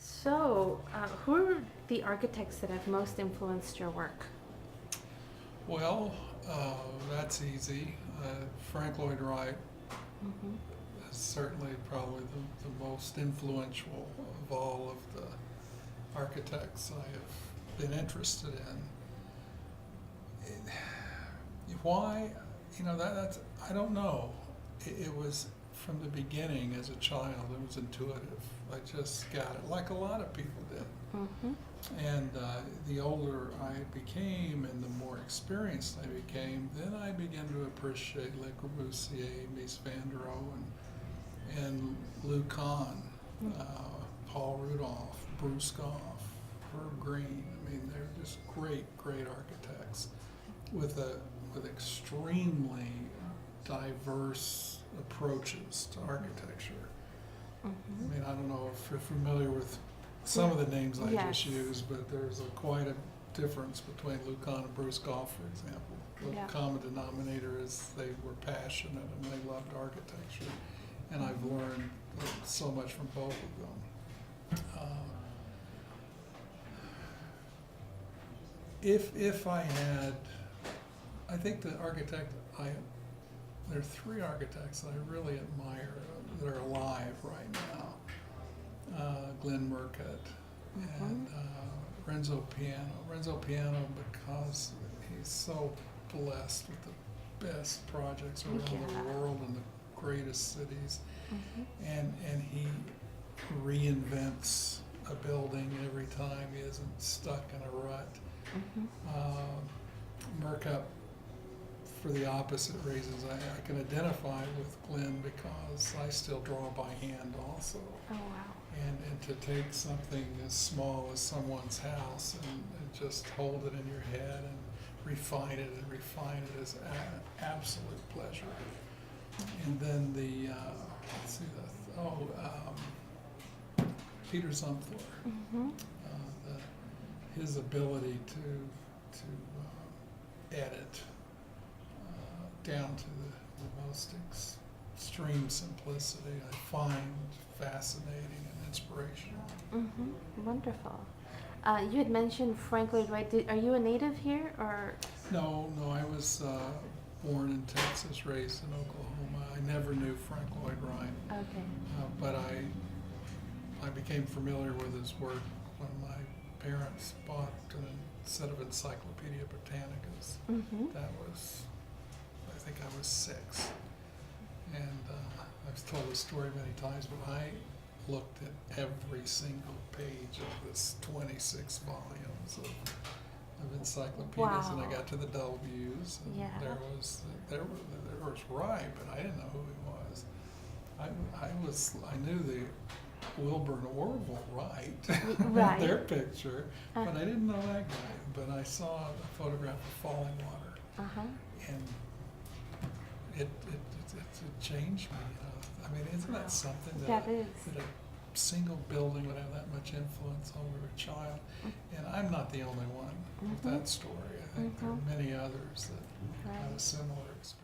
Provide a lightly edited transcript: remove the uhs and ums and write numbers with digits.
So, who are the architects that have most influenced your work? Well, that's easy. Frank Lloyd Wright Hmm. is certainly probably the most influential of all of the architects I have been interested in. Why? That's, I don't know. It was from the beginning as a child, it was intuitive. I just got it, like a lot of people did. Hmm. And the older I became and the more experienced I became, then I began to appreciate Le Corbusier, Mies van der Rohe, and Lou Kahn, uh, Paul Rudolph, Bruce Goff, Herb Green. I mean, they're just great, great architects with extremely diverse approaches to architecture. Hmm. I mean, I don't know if you're familiar with some of the names I just Yes. used, but there's quite a difference between Lou Kahn and Bruce Goff, for example. The Yeah. common denominator is they were passionate and they loved architecture, and I've learned so much from both of them. If I had, I think the architect there are three architects that I really admire that are alive right now. Glenn Murcutt and Renzo Piano. Renzo Piano because he's so blessed with the best projects around Yeah. the world in the greatest cities, Hmm. and he reinvents a building every time. He isn't stuck in a rut. Hmm. Murcutt, for the opposite reasons, I can identify with Glenn because I still draw by hand also. Oh, wow. And to take something as small as someone's house and just hold it in your head and refine it is an absolute pleasure. And then let's see, Peter Zumthor, Hmm. his ability to edit down to the most extreme simplicity, I find fascinating and inspirational. Hmm. Wonderful. You had mentioned Frank Lloyd Wright. Are you a native here, or? No, I was born in Texas, raised in Oklahoma. I never knew Frank Lloyd Wright, Okay. but I became familiar with his work when my parents bought a set of Encyclopedia Britannicas. Hmm. I think I was 6. And I've told this story many times, but I looked at every single page of this 26 volumes of encyclopedias, and I Wow. got to the W's, and Yeah. there was Wright, but I didn't know who he was. I knew the Wilbur and Orville Wright, Right. their picture, Uh. but I didn't know that guy. But I saw a photograph of Falling Water, Uh-huh. and it changed me. I mean, isn't Wow. that something That is. that a single building would have that much influence over a child? And I'm not the only one with Mhm. that story. I think there are many others that have a similar experience.